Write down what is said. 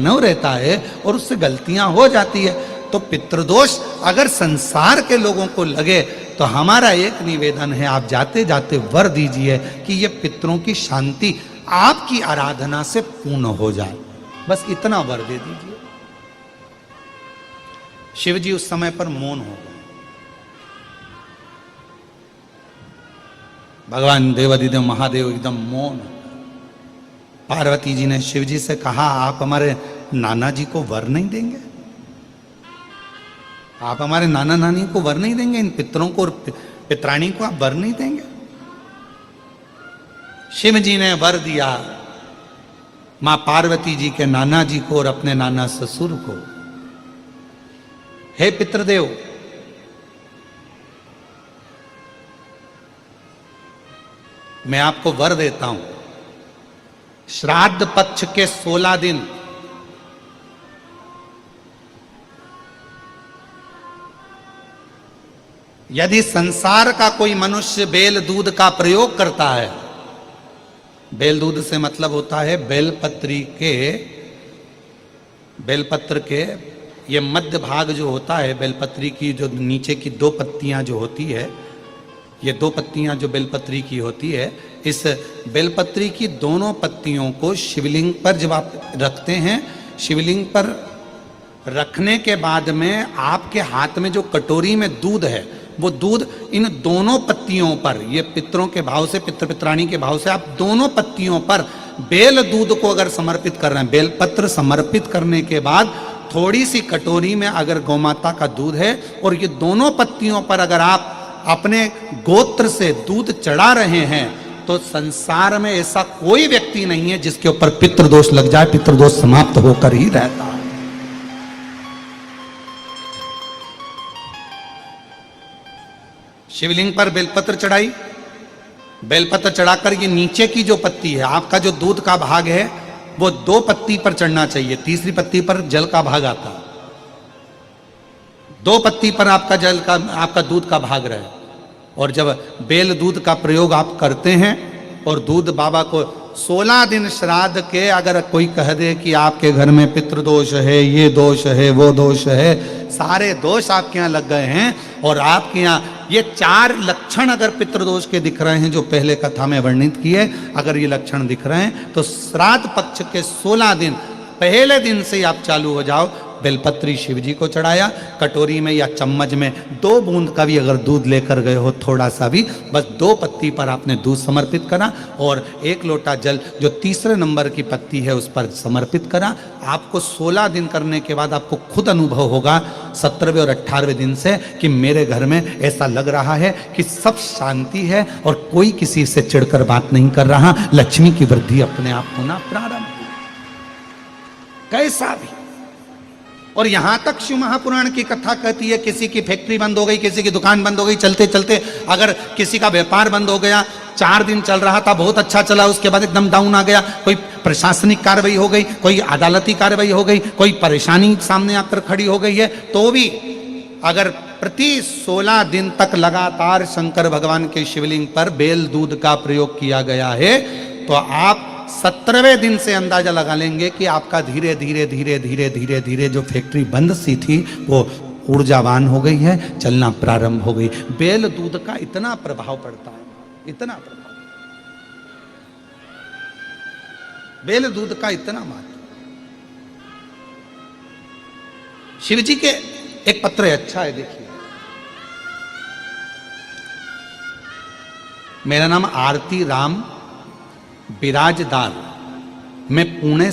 मानव रहता है और उससे गलतियां हो जाती है। तो पितृदोष अगर संसार के लोगों को लगे तो हमारा एक निवेदन है, आप जाते जाते वर दीजिए कि ये पितरों की शांति आपकी आराधना से पूर्ण हो जाए, बस इतना वर दे दीजिए। शिव जी उस समय पर मौन हो गए। भगवान देवादिदेव महादेव एकदम मौन। पार्वती जी ने शिव जी से कहा, आप हमारे नाना जी को वर नहीं देंगे? आप हमारे नाना नानी को वर नहीं देंगे? इन पितरों को और पितराणी को आप वर नहीं देंगे? शिव जी ने वर दिया मां पार्वती जी के नाना जी को और अपने नाना ससुर को। हे पितृदेव, मैं आपको वर देता हूं, श्राद्ध पक्ष के 16 दिन यदि संसार का कोई मनुष्य बेल दूध का प्रयोग करता है, बेल दूध से मतलब होता है बेलपत्र के ये मध्य भाग जो होता है, बेलपत्री की जो नीचे की 2 पत्तियां जो होती है, ये 2 पत्तियां जो बेलपत्री की होती है, इस बेलपत्री की दोनों पत्तियों को शिवलिंग पर जब आप रखते हैं, शिवलिंग पर रखने के बाद में आपके हाथ में जो कटोरी में दूध है, वो दूध इन दोनों पत्तियों पर, ये पितरों के भाव से, पितृ पितराणी के भाव से आप दोनों पत्तियों पर बेल दूध को अगर समर्पित कर रहे हैं, बेलपत्र समर्पित करने के बाद थोड़ी सी कटोरी में अगर गौमाता का दूध है और ये दोनों पत्तियों पर अगर आप अपने गोत्र से दूध चढ़ा रहे हैं, तो संसार में ऐसा कोई व्यक्ति नहीं है जिसके ऊपर पितृदोष लग जाए। पितृदोष समाप्त होकर ही रहता है। शिवलिंग पर बेलपत्र चढ़ाई, बेलपत्र चढ़ाकर ये नीचे की जो पत्ती है, आपका जो दूध का भाग है, वो 2 पत्ती पर चढ़ना चाहिए, तीसरी पत्ती पर जल का भाग आता है। 2 पत्ती पर आपका दूध का भाग रहे। और जब बेल दूध का प्रयोग आप करते हैं और दूध बाबा को 16 दिन श्राद्ध के अगर कोई कह दे कि आपके घर में पितृदोष है, ये दोष है, वो दोष है, सारे दोष आपके यहाँ लग गए हैं और आपके यहाँ ये 4 लक्षण अगर पितृदोष के दिख रहे हैं जो पहले कथा में वर्णित किए, अगर ये लक्षण दिख रहे हैं तो श्राद्ध पक्ष के 16 दिन पहले दिन से आप चालू हो जाओ। बेलपत्री शिव जी को चढ़ाया, कटोरी में या चम्मच में 2 बूंद का भी अगर दूध लेकर गए हो, थोड़ा सा भी, बस 2 पत्ती पर आपने दूध समर्पित करा और 1 लोटा जल जो तीसरे नंबर की पत्ती है उस पर समर्पित करा। आपको 16 दिन करने के बाद आपको खुद अनुभव होगा 17वें और 18वें दिन से कि मेरे घर में ऐसा लग रहा है कि सब शांति है और कोई किसी से चिढ़कर बात नहीं कर रहा। लक्ष्मी की वृद्धि अपने आप होना प्रारंभ हुई, कैसा भी। और यहां तक शिव महापुराण की कथा कहती है, किसी की फैक्ट्री बंद हो गई, किसी की दुकान बंद हो गई, चलते चलते अगर किसी का व्यापार बंद हो गया, 4 दिन चल रहा था, बहुत अच्छा चला, उसके बाद एकदम डाउन आ गया, कोई प्रशासनिक कार्रवाई हो गई, कोई अदालती कार्रवाई हो गई, कोई परेशानी सामने आकर खड़ी हो गई है, तो भी अगर प्रति 16 दिन तक लगातार शंकर भगवान के शिवलिंग पर बेल दूध का प्रयोग किया गया है, तो आप 17वें दिन से अंदाजा लगा लेंगे कि आपका धीरे धीरे धीरे धीरे धीरे धीरे जो फैक्ट्री बंद सी थी वो ऊर्जावान हो गई है, चलना प्रारंभ हो गई। बेल दूध का इतना प्रभाव पड़ता है, इतना प्रभाव, बेल दूध का इतना महत्व। शिव जी के एक पत्र है, अच्छा है, देखिए। मेरा नाम आरती राम बिराजदार, मैं पुणे